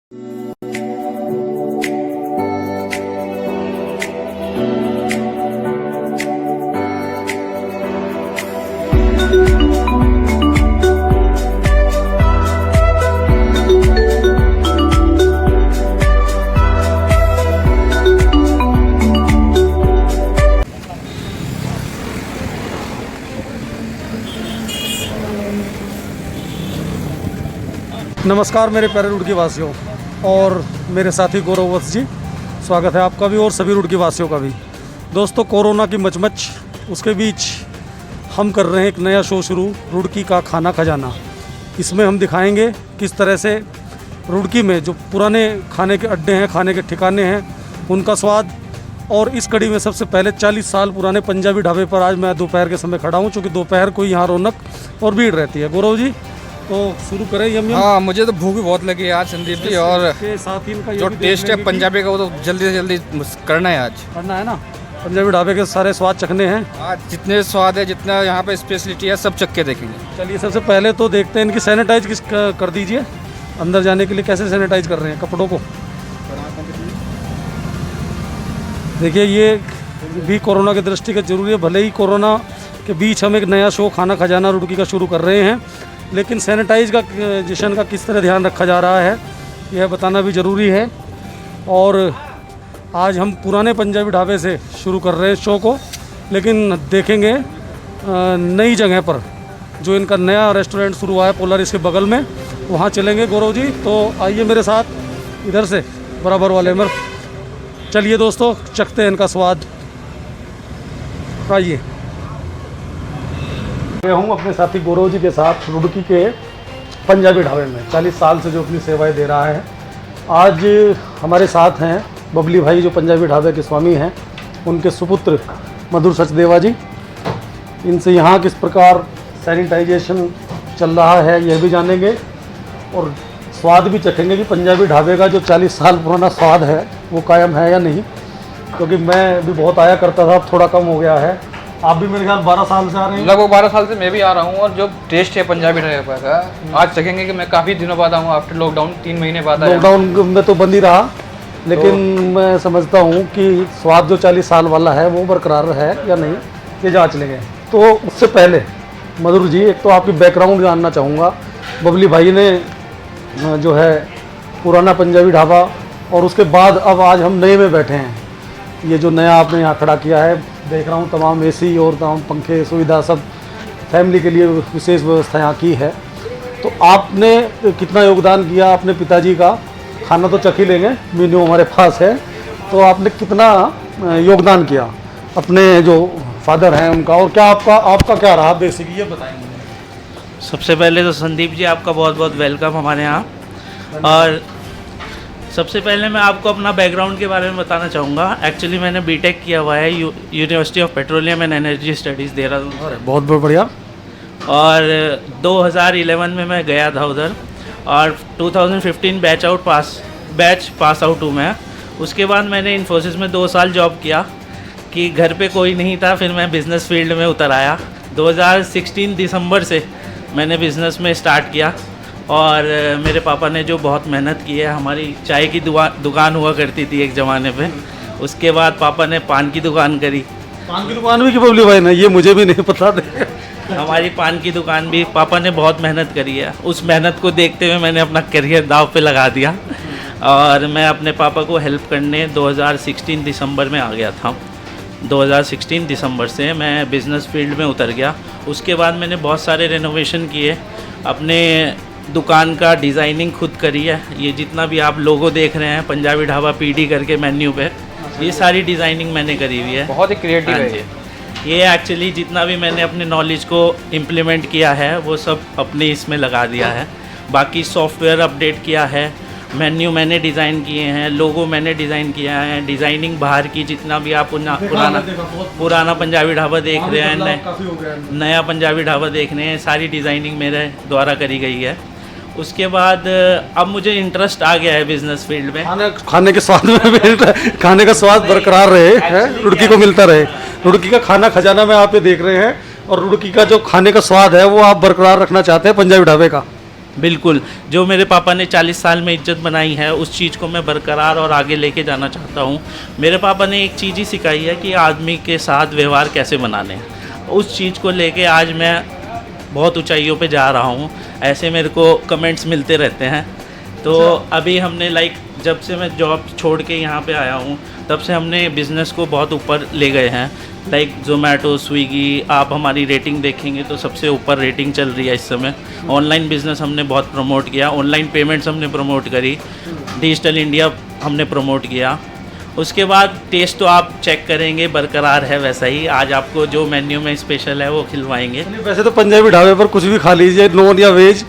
नमस्कार मेरे प्यारे रुड़की वासियों और मेरे साथी गौरव वत्स जी, स्वागत है आपका भी और सभी रुड़की वासियों का भी। दोस्तों, कोरोना की मचमच उसके बीच हम कर रहे हैं एक नया शो शुरू, रुड़की का खाना खजाना। इसमें हम दिखाएंगे किस तरह से रुड़की में जो पुराने खाने के अड्डे हैं, खाने के ठिकाने हैं, उनका स्वाद। और इस कड़ी में सबसे पहले 40 साल पुराने पंजाबी ढाबे पर आज मैं दोपहर के समय खड़ा हूँ, चूँकि दोपहर को यहाँ रौनक और भीड़ रहती है। गौरव जी, तो शुरू करें यम यम? हाँ, मुझे तो भूख भी बहुत लगी है आज संदीप जी, और साथ ही इनका जो टेस्ट है पंजाबी का वो तो जल्दी से जल्दी करना है। आज करना है ना, पंजाबी ढाबे के सारे स्वाद चखने हैं आज। जितने स्वाद है, जितना यहाँ पे स्पेशलिटी है, सब चख के देखेंगे। चलिए, सबसे पहले तो देखते हैं इनकी सैनिटाइज किस कर दीजिए। अंदर जाने के लिए कैसे सैनिटाइज कर रहे हैं कपड़ों को। देखिए, ये भी कोरोना की दृष्टि का जरूरी है। भले ही कोरोना के बीच हम एक नया शो खाना खजाना रुड़की का शुरू कर रहे हैं, लेकिन सैनिटाइजेशन का किस तरह ध्यान रखा जा रहा है यह बताना भी ज़रूरी है। और आज हम पुराने पंजाबी ढाबे से शुरू कर रहे हैं शो को, लेकिन देखेंगे नई जगह पर जो इनका नया रेस्टोरेंट शुरू हुआ है पोलारिस के बगल में, वहाँ चलेंगे। गौरव जी, तो आइए मेरे साथ इधर से बराबर वाले में। चलिए दोस्तों, चखते हैं इनका स्वाद। आइए, मैं हूँ अपने साथी गौरव जी के साथ रुड़की के पंजाबी ढाबे में 40 साल से जो अपनी सेवाएं दे रहा है। आज हमारे साथ हैं बबली भाई, जो पंजाबी ढाबे के स्वामी हैं, उनके सुपुत्र मधुर सचदेवा जी। इनसे यहाँ किस प्रकार सैनिटाइजेशन चल रहा है यह भी जानेंगे और स्वाद भी चखेंगे कि पंजाबी ढाबे का जो 40 साल पुराना स्वाद है वो कायम है या नहीं। क्योंकि मैं भी बहुत आया करता था, अब थोड़ा कम हो गया है। आप भी मेरे ख्याल 12 साल से आ रहे हैं? लगभग 12 साल से मैं भी आ रहा हूँ, और जो टेस्ट है पंजाबी ढाबे का आज चखेंगे कि मैं काफ़ी दिनों बाद आऊँ, आफ्टर लॉकडाउन 3 महीने बाद आया। लॉकडाउन में तो बंद ही रहा, लेकिन मैं समझता हूँ कि स्वाद जो 40 साल वाला है वो बरकरार है या नहीं, ये जांच लेंगे। तो उससे पहले मधुर जी, एक तो आपकी बैकग्राउंड जानना चाहूँगा। बबली भाई ने जो है पुराना पंजाबी ढाबा, और उसके बाद अब आज हम नए में बैठे हैं। ये जो नया आपने यहाँ खड़ा किया है, देख रहा हूँ तमाम एसी और तमाम पंखे सुविधा सब फैमिली के लिए विशेष व्यवस्था यहाँ की है। तो आपने कितना योगदान किया अपने पिताजी का? खाना तो चख ही लेंगे, मेन्यू हमारे पास है। तो आपने कितना योगदान किया अपने जो फादर हैं उनका, और क्या आपका क्या रहा बेसिक, ये बताएंगे। सबसे पहले तो संदीप जी, आपका बहुत बहुत वेलकम हमारे यहाँ। और सबसे पहले मैं आपको अपना बैकग्राउंड के बारे में बताना चाहूँगा। एक्चुअली मैंने बीटेक किया हुआ है university of petroleum and energy studies Dehradun. बहुत बहुत बढ़िया। और 2011 में मैं गया था उधर, और 2015 बैच पास आउट हूँ मैं। उसके बाद मैंने इन्फोसिस में 2 साल जॉब किया कि घर पे कोई नहीं था। फिर मैं बिज़नेस फील्ड में उतर आया। 2016 दिसंबर से मैंने बिज़नेस में स्टार्ट किया, और मेरे पापा ने जो बहुत मेहनत की है। हमारी चाय की दुकान हुआ करती थी एक ज़माने पे। उसके बाद पापा ने पान की दुकान करी। पान की दुकान भी की बबली भाई ने? ये मुझे भी नहीं पता था। हमारी पान की दुकान भी पापा ने बहुत मेहनत करी है। उस मेहनत को देखते हुए मैंने अपना करियर दाव पे लगा दिया, और मैं अपने पापा को हेल्प करने 2016 दिसंबर में आ गया था। 2016 दिसंबर से मैं बिज़नेस फील्ड में उतर गया। उसके बाद मैंने बहुत सारे रेनोवेशन किए, अपने दुकान का डिज़ाइनिंग खुद करी है। ये जितना भी आप लोगो देख रहे हैं पंजाबी ढाबा पीडी करके मेन्यू पे, ये सारी डिज़ाइनिंग मैंने करी हुई है। बहुत ही क्रिएटिव है ये एक्चुअली जितना भी मैंने अपने नॉलेज को इम्प्लीमेंट किया है वो सब अपने इसमें लगा दिया है। बाकी सॉफ्टवेयर अपडेट किया है, मेन्यू मैंने डिज़ाइन किए हैं, लोगो मैंने डिज़ाइन किया है, डिज़ाइनिंग बाहर की जितना भी आप पुराना पंजाबी ढाबा देख रहे हैं, नया पंजाबी ढाबा देख रहे हैं, सारी डिज़ाइनिंग मेरे द्वारा करी गई है। उसके बाद अब मुझे इंटरेस्ट आ गया है बिजनेस फील्ड में। खाने के स्वाद में खाने का स्वाद बरकरार रहे है, रुड़की को मिलता रहे। रुड़की का खाना खजाना में आप ये देख रहे हैं, और रुड़की का जो खाने का स्वाद है वो आप बरकरार रखना चाहते हैं पंजाबी ढाबे का। बिल्कुल, जो मेरे पापा ने 40 साल में इज्जत बनाई है उस चीज़ को मैं बरकरार और आगे लेके जाना चाहता हूँ। मेरे पापा ने एक चीज़ ही सिखाई है कि आदमी के साथ व्यवहार कैसे बनाने हैं। उस चीज़ को लेके आज मैं बहुत ऊंचाइयों पे जा रहा हूँ। ऐसे मेरे को कमेंट्स मिलते रहते हैं। तो अभी हमने जब से मैं जॉब छोड़ के यहाँ पे आया हूँ तब से हमने बिज़नेस को बहुत ऊपर ले गए हैं। ज़ोमैटो, स्विगी, आप हमारी रेटिंग देखेंगे तो सबसे ऊपर रेटिंग चल रही है इस समय। ऑनलाइन बिज़नेस हमने बहुत प्रमोट किया, ऑनलाइन पेमेंट्स हमने प्रमोट करी, डिजिटल इंडिया हमने प्रमोट किया। उसके बाद टेस्ट तो आप चेक करेंगे बरकरार है वैसा ही। आज आपको जो मेन्यू में स्पेशल है वो खिलवाएंगे। वैसे तो पंजाबी ढाबे पर कुछ भी खा लीजिए, नॉन या वेज,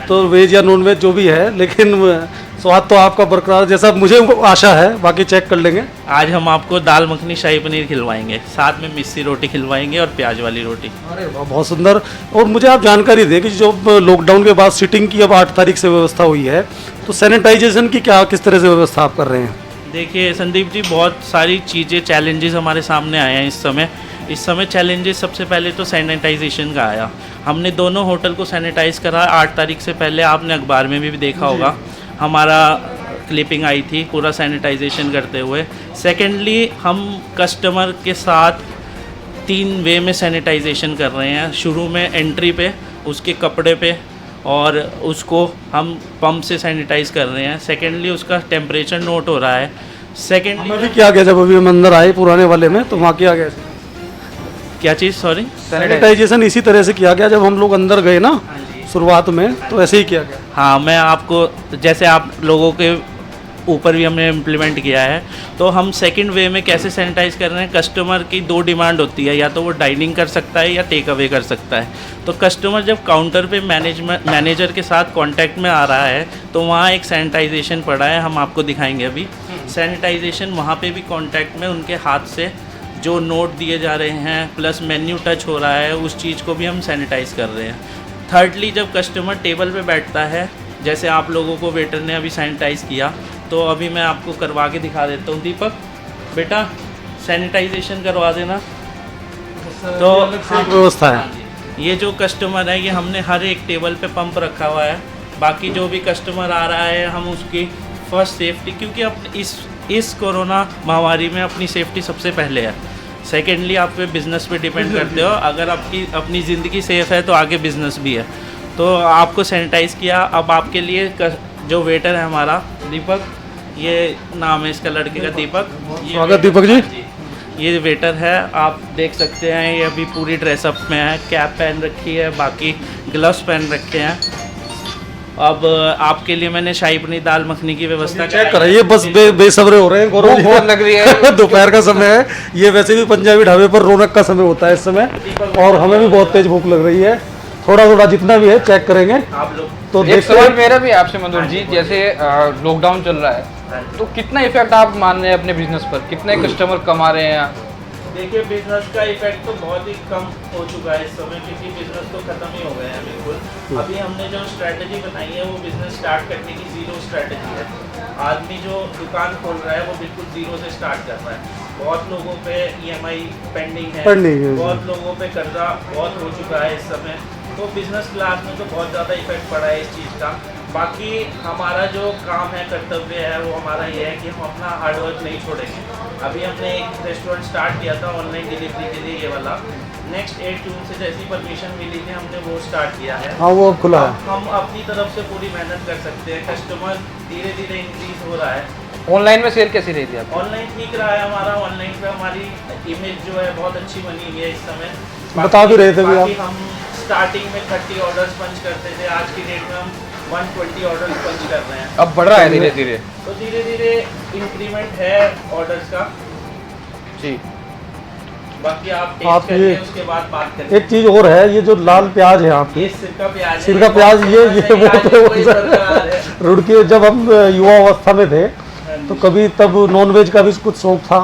तो वेज या नॉन वेज जो भी है, लेकिन स्वाद तो आपका बरकरार जैसा मुझे आशा है, बाकी चेक कर लेंगे। आज हम आपको दाल मखनी शाही पनीर खिलवाएंगे, साथ में मिस्सी रोटी खिलवाएंगे और प्याज वाली रोटी। अरे वाह, बहुत सुंदर। और मुझे आप जानकारी दें कि जो लॉकडाउन के बाद सिटिंग की अब 8 तारीख से व्यवस्था हुई है, तो सैनिटाइजेशन की किस तरह से व्यवस्था आप कर रहे हैं? देखिए संदीप जी, बहुत सारी चीज़ें चैलेंजेस हमारे सामने आए हैं इस समय चैलेंजेस सबसे पहले तो सैनिटाइजेशन का आया। हमने दोनों होटल को सैनिटाइज़ करा 8 तारीख से पहले। आपने अखबार में भी देखा होगा, हमारा क्लिपिंग आई थी पूरा सैनिटाइजेशन करते हुए। सेकेंडली, हम कस्टमर के साथ 3 वे में सैनिटाइजेशन कर रहे हैं। शुरू में एंट्री पे, उसके कपड़े पे, और उसको हम पंप से सैनिटाइज़ कर रहे हैं। सेकेंडली, उसका टेम्परेचर नोट हो रहा है। सेकेंडली हमें भी किया गया, जब अभी हम अंदर आए पुराने वाले में तो वहाँ किया गया क्या चीज़, सॉरी? सैनिटाइजेशन इसी तरह से किया गया जब हम लोग अंदर गए ना शुरुआत में, तो ऐसे ही किया गया। हाँ, मैं आपको, जैसे आप लोगों के ऊपर भी हमने इम्प्लीमेंट किया है, तो हम सेकंड वे में कैसे सैनिटाइज कर रहे हैं। कस्टमर की 2 डिमांड होती है, या तो वो डाइनिंग कर सकता है या टेक अवे कर सकता है। तो कस्टमर जब काउंटर पे मैनेजर के साथ कांटेक्ट में आ रहा है तो वहाँ एक सैनिटाइजेशन पड़ा है, हम आपको दिखाएंगे अभी। सैनिटाइजेशन वहाँ पे भी कांटेक्ट में उनके हाथ से जो नोट दिए जा रहे हैं, प्लस मेन्यू टच हो रहा है, उस चीज़ को भी हम सैनिटाइज़ कर रहे हैं। थर्डली, जब कस्टमर टेबल पे बैठता है, जैसे आप लोगों को वेटर ने अभी सैनिटाइज़ किया, तो अभी मैं आपको करवा के दिखा देता हूँ। दीपक बेटा, सैनिटाइजेशन करवा देना। तो व्यवस्था है। ये जो कस्टमर है, ये हमने हर एक टेबल पे पंप रखा हुआ है। बाकी जो भी कस्टमर आ रहा है, हम उसकी फर्स्ट सेफ्टी, क्योंकि अब इस कोरोना महामारी में अपनी सेफ्टी सबसे पहले है। सेकेंडली, आप पे बिज़नेस पे डिपेंड करते हो। अगर आपकी अपनी ज़िंदगी सेफ़ है तो आगे बिज़नेस भी है। तो आपको सैनिटाइज़ किया। अब आपके लिए जो वेटर है हमारा दीपक, ये नाम है इसका, लड़के का दीपक। स्वागत दीपक जी। ये वेटर है, आप देख सकते हैं। ये अभी पूरी ड्रेसअप में है, कैप पहन रखी है, बाकी ग्लव्स पहन रखे हैं। अब आपके लिए मैंने शाही पनीर दाल मखनी की व्यवस्था चेक कराइए, बस बेसब्रे हो रहे हैं। गौरव जी, बहुत लग रही है। दोपहर का समय है, ये वैसे भी पंजाबी ढाबे पर रौनक का समय होता है इस समय, और हमें भी बहुत तेज भूख लग रही है। थोड़ा थोड़ा जितना भी है चेक करेंगे आप लोग। तो एक सवाल मेरा भी आपसे मधुर जी, जैसे लॉकडाउन चल रहा है तो कितना इफेक्ट आप मान रहे हैं अपने बिजनेस पर? कितने कस्टमर कमा रहे हैं? देखिए, बिजनेस का इफेक्ट तो बहुत ही कम हो चुका है इस समय, क्योंकि बिजनेस तो खत्म ही हो गए हैं बिल्कुल। अभी हमने जो स्ट्रैटेजी बताई है वो बिजनेस स्टार्ट करने की जीरो स्ट्रैटेजी है। आदमी जो दुकान खोल रहा है वो बिल्कुल जीरो से स्टार्ट कर रहा है। बहुत लोगों पे EMI पेंडिंग है, बहुत लोगों पे कर्जा बहुत हो चुका है इस समय। तो बिजनेस क्लास में तो बहुत ज़्यादा इफेक्ट पड़ा है इस चीज़ का। बाकी हमारा जो काम है, कर्तव्य है, वो हमारा ये है कि हम अपना हार्डवर्क नहीं छोड़ेंगे। अभी हमने एक रेस्टोरेंट स्टार्ट किया था ऑनलाइन डिलीवरी के लिए, ये वाला। नेक्स्ट 8 जून से जैसी परमिशन मिली थी हमने वो स्टार्ट किया है। हाँ, वो खुला है। हम अपनी तरफ से पूरी मेहनत कर सकते हैं। कस्टमर धीरे धीरे इंक्रीज हो रहा है। ऑनलाइन में सेल कैसी रही थी आप? ऑनलाइन ठीक रहा है हमारा। ऑनलाइन पे हमारी इमेज जो है बहुत अच्छी बनी हुई है इस समय। बता भी रहे थे भी आप। हम स्टार्टिंग में 30 ऑर्डर्स पंच करते थे, आज की डेट में हम 120 ऑर्डर्स पंच कर रहे हैं। अब बढ़ रहा है धीरे धीरे। तो धीरे धीरे इंक्रीमेंट है ऑर्डर्स का जी। बाकी आप आप टेस्ट करिए, ये उसके बाद बात करें। एक चीज और है, ये जो लाल प्याज है आपकी, ये सिरका प्याज है। सिरका प्याज, ये बहुत रुड़की। जब हम युवा अवस्था में थे तो कभी तब नॉनवेज का भी कुछ शौक था,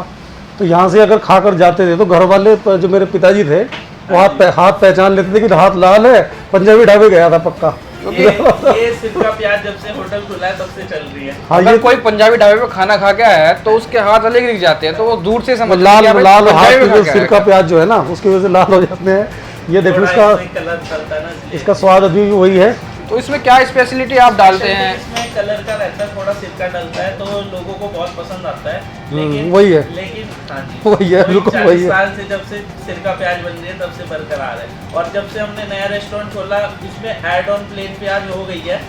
तो यहाँ से अगर खाकर जाते थे तो घर वाले, जो मेरे पिताजी थे, वो हाथ पहचान लेते थे कि हाथ लाल है, पंजाबी ढाबे गया था पक्का। ये सिरका प्याज जब से होटल खुला है तब से चल रही है। हाँ, अगर ये कोई पंजाबी ढाबे पे खाना खा के आया है तो उसके हाथ अलग दिख जाते हैं, तो वो दूर से समझ लाल कि लाल पंजाबी हाथ में खा जो के सिरका आया है। प्याज जो है ना, उसकी वजह से लाल हो जाते हैं। ये देखो, थोड़ा इसका इसमें कलर चलता है ना, इसलिए। इसका स्वाद अभी भी वही है। तो इसमें क्या स्पेशलिटी आप डालते हैं? इसमें कलर का रहता है, थोड़ा सिरका डलता है, तो लोगों को बहुत पसंद आता है। लेकिन वही है। लेकिन हाँ जी, वही है, बिल्कुल वही 40 है। साल से जब से सिरका प्याज बन रही है तब से बरकरार है। और जब से हमने नया रेस्टोरेंट खोला उसमें ऐड ऑन प्लेन प्याज हो गई है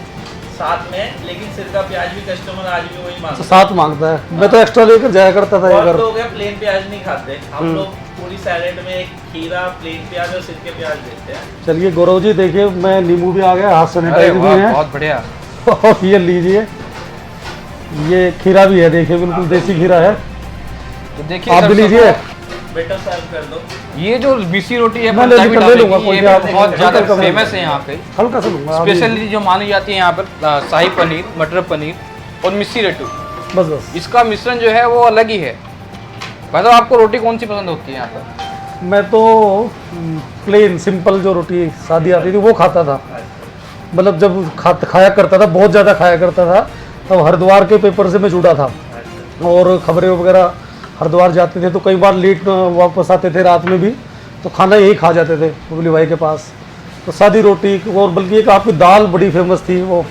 साथ में, लेकिन सिरका प्याज भी कस्टमर आज भी वही मांगता है। साथ मांगता है। मैं तो एक्स्ट्रा लेकर जाया करता था बहुत अगर। लोग हैं प्लेन प्याज नहीं खाते, हम लोग पूरी सैलेड में एक खीरा, प्लेन प्याज और सिरके प्याज देते हैं। चलिए गौरव जी देखिए, मैं नींबू भी आ गया, हाथ अरे सैनिटाइज भी वाह, है। बहुत बढ़िया। और ये लीजिए, ये खीरा भी है, देखिए बिल्कुल देसी खीरा है। तो देखिए आप भी लीजिए। बेटा सर्व कर दो। ये जो मिसी रोटी है मैं ले पंजाबी लूंगा, ढाबे की, कोई ये क्या- भी बहुत ज़्यादा हल्का सा फेमस है यहाँ पे। हल्का सा लूंगा अभी। स्पेशलिटी जो मानी जाती है यहाँ पर शाही पनीर, मटर पनीर और मिस्सी रोटी, बस बस। इसका मिश्रण जो है वो अलग ही है। मतलब आपको रोटी कौन सी पसंद होती है यहाँ पर? मैं तो प्लेन सिंपल जो रोटी सादी आती थी वो खाता था। मतलब जब खाया करता था, बहुत ज़्यादा खाया करता था, तब हरिद्वार के पेपर से मैं जुड़ा था और खबरें वगैरह हरिद्वार जाते थे तो कई बार लेट वापस आते थे रात में भी, तो खाना यही खा जाते थे बबली भाई के पास। तो सादी रोटी, और बल्कि एक आपकी दाल बड़ी फेमस थी, वो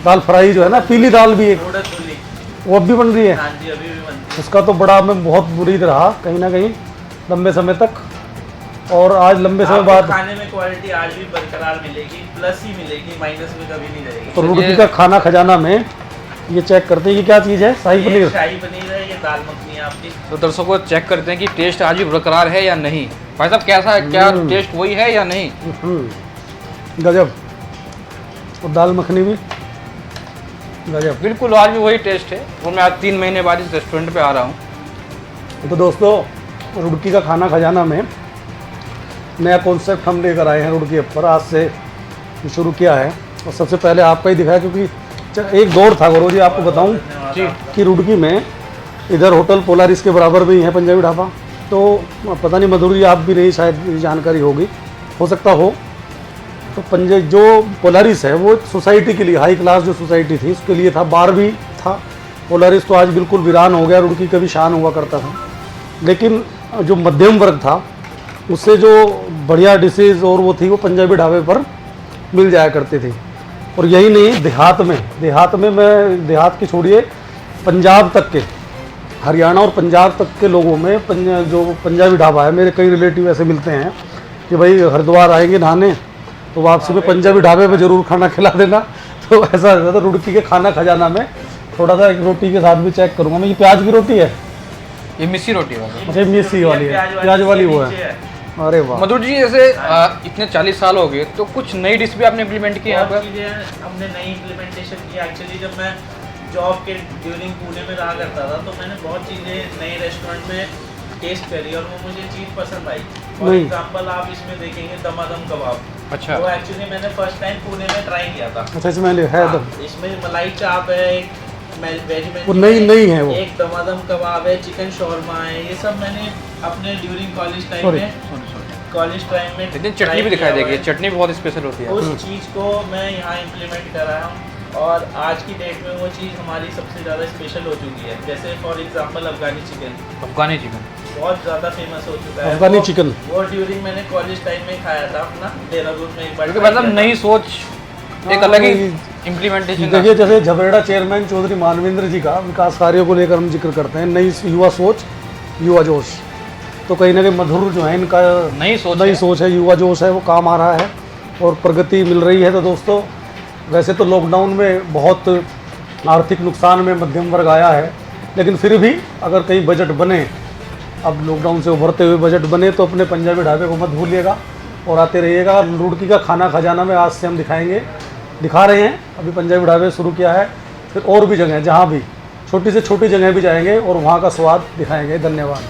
दाल फ्राई जो है ना, पीली दाल भी एक, उड़द मूली। वो अब भी बन रही है। हाँ जी, अभी भी बनती उसका तो बड़ा मैं बहुत बुरी रहा कहीं ना कहीं लंबे समय तक, और आज लंबे समय है। बाद आपको खाने में क्वालिटी आज भी बरकरार मिलेगी, प्लस ही मिलेगी, माइनस में कभी नहीं रहेगी। तो रुड़की का खाना खजाना में ये चेक करते हैं, ये क्या चीज़ है? शाही ये पनीर। शाही पनीर है, ये दाल मखनी है आपकी। तो दर्शकों को चेक करते हैं कि टेस्ट आज भी बरकरार है या नहीं। भाई साहब कैसा है, क्या टेस्ट वही है या नहीं? गजब। और दाल मखनी भी गजब। बिल्कुल आज भी वही टेस्ट है, और मैं आज 3 महीने बाद इस रेस्टोरेंट पे आ रहा हूँ। तो दोस्तों, रुड़की का खाना खजाना में नया कॉन्सेप्ट हम लेकर आए हैं रुड़की पर, आज से शुरू किया है। और सबसे पहले आपका ही दिखाया, क्योंकि एक दौर था गौरव जी, आपको बताऊं जी कि रुड़की में इधर होटल पोलारिस के बराबर में ही है पंजाबी ढाबा। तो पता नहीं मधुर जी, आप भी नहीं शायद जानकारी होगी, हो सकता हो। तो जो पोलारिस है वो सोसाइटी के लिए, हाई क्लास जो सोसाइटी थी उसके लिए था, बार भी था। पोलारिस तो आज बिल्कुल वीरान हो गया, रुड़की का भी शान हुआ करता था। लेकिन जो मध्यम वर्ग था उससे जो बढ़िया डिशेज और वो थी, वो पंजाबी ढाबे पर मिल जाया करती थी। और यही नहीं, देहात में मैं देहात की छोड़िए, पंजाब तक के, हरियाणा और पंजाब तक के लोगों में जो पंजाबी ढाबा है, मेरे कई रिलेटिव ऐसे मिलते हैं कि भाई हरिद्वार आएंगे नहाने तो वापसी में पंजाबी ढाबे पे ज़रूर खाना खिला देना। तो ऐसा रहता था। रुड़की के खाना खजाना में थोड़ा सा एक रोटी के साथ भी चेक करूँगा मैं, ये प्याज की रोटी है, ये मिस्सी रोटी वाली। अच्छा मिर्ची वाली है, प्याज वाली वो है। अरे वाह। मधुर जी जैसे इतने 40 साल हो गए, तो कुछ नई डिश भी आपने इम्प्लीमेंट की यहाँ बहुत पर? चीज़ें हमने नई इम्प्लीमेंटेशन की। एक्चुअली जब मैं जॉब के ड्यूरिंग पुणे में रहा करता था तो मैंने बहुत चीज़ें नए रेस्टोरेंट में टेस्ट करी और वो मुझे चीज़ पसंद आई। फॉर नहीं। एग्जांपल आप इसमें देखेंगे दमादम कबाब। अच्छा। वो एक्चुअली मैंने फर्स्ट टाइम पुणे में ट्राई किया था। अच्छा इसमें है हाँ, तो इसमें मलाई चाप है, एक वेज में वो नई है वो। एक दमादम कबाब है, चिकन शॉर्मा है, ये सब मैंने अपने ड्यूरिंग कॉलेज टाइम Sorry. में कॉलेज टाइम में लेकिन चटनी भी try दिखाई किया देगी, हुआ है। चटनी भी बहुत स्पेशल होती है। उस चीज़ को मैं यहाँ इम्प्लीमेंट कर रहा हूँ और आज की डेट में वो चीज़ हमारी सबसे ज़्यादा स्पेशल हो चुकी है। जैसे for example Afghani chicken Afghani chicken बहुत ज़्यादा फेमस हो चुका है। अफगानी वो- चिकन। वो ड्यूरिंग मैंने कॉलेज टाइम में खाया था अपना, देहरादून में एक बार क्योंकि try मतलब किया था। नई सोच, एक हाँ, अलग ही वही। इम्प्लीमेंटेशन। देखिए जैसे झबरेड़ा चेयरमैन चौधरी मानवेंद्र जी का विकास कार्यों को लेकर हम जिक्र करते हैं, नई युवा सोच, युवा जोश। तो कहीं ना कहीं मधुर जो है इनका नई सोच नई है। सोच है, युवा जोश है, वो काम आ रहा है और प्रगति मिल रही है। तो दोस्तों, वैसे तो लॉकडाउन में बहुत आर्थिक नुकसान में मध्यम वर्ग आया है, लेकिन फिर भी अगर कहीं बजट बने, अब लॉकडाउन से उभरते हुए बजट बने, तो अपने पंजाबी ढाबे को मत भूलिएगा और आते रहिएगा। रुड़की का खाना खजाना में आज से हम दिखा रहे हैं। अभी पंजाबी ढाबे शुरू किया है, फिर और भी जगह जहाँ भी छोटी से छोटी जगह भी जाएंगे और वहाँ का स्वाद दिखाएंगे। धन्यवाद।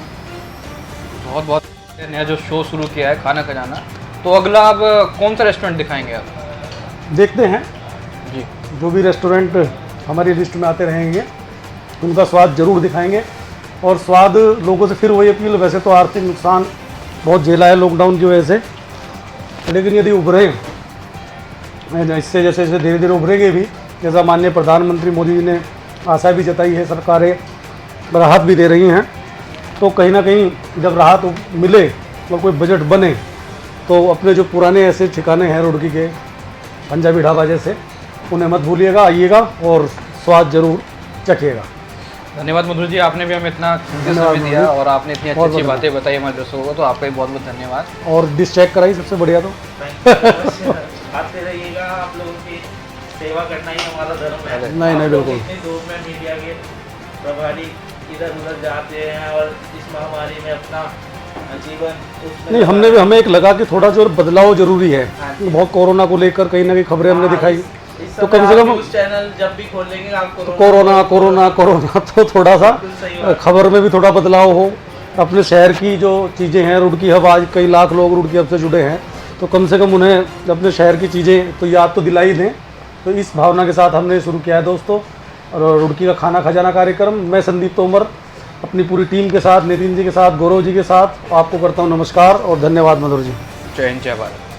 बहुत बहुत नया जो शो शुरू किया है खाना खजाना, तो अगला अब कौन सा रेस्टोरेंट दिखाएंगे आप? देखते हैं, जी जो भी रेस्टोरेंट हमारी लिस्ट में आते रहेंगे उनका स्वाद जरूर दिखाएंगे। और स्वाद लोगों से फिर वही अपील, वैसे तो आर्थिक नुकसान बहुत झेला है लॉकडाउन की वजह से, लेकिन यदि उभरे इससे, जैसे जैसे धीरे धीरे उभरेंगे भी, जैसा माननीय प्रधानमंत्री मोदी जी ने आशा भी जताई है, सरकारें राहत भी दे रही हैं, तो कहीं ना कहीं जब राहत मिले और कोई बजट बने, तो अपने जो पुराने ऐसे ठिकाने हैं रुड़की के, पंजाबी ढाबा जैसे, उन्हें मत भूलिएगा, आइएगा और स्वाद जरूर चखिएगा। धन्यवाद मधुर जी, आपने भी हमें इतना कीमती धन्यवाद समय दिया मधुर। और आपने इतनी अच्छी बहुत अच्छी बहुत बातें बताई हमारे दर्शकों को, तो आपका भी बहुत बहुत धन्यवाद। और डिश चेक कराई सबसे बढ़िया तो। आते रहिएगा, आप लोगों की सेवा करना ही हमारा धर्म है। नहीं, आप लोग बिल्कुल। इतनी दूर में मीडिया के प्रभारी इधर उधर जाते हैं और इस महामारी में अपना जीवन उसमें नहीं, हमें एक लगा कि थोड़ा जो बदलाव जरूरी है। बहुत कोरोना को लेकर कहीं ना कहीं खबरें हमने दिखाई, तो कम से कम न्यूज़ चैनल जब भी खोलेंगे आप कोरोना तो थोड़ा सा खबर में भी थोड़ा बदलाव हो। अपने शहर की जो चीज़ें हैं, रुड़की हब, आज कई लाख लोग रुड़की हब से जुड़े हैं, तो कम से कम उन्हें अपने शहर की चीज़ें तो याद तो दिला ही दें। तो इस भावना के साथ हमने शुरू किया है दोस्तों, और रुड़की का खाना खजाना कार्यक्रम। मैं संदीप तोमर अपनी पूरी टीम के साथ, नितिन जी के साथ, गौरव जी के साथ आपको करता हूँ नमस्कार और धन्यवाद मधुर जी। जय हिंद, जय भारत।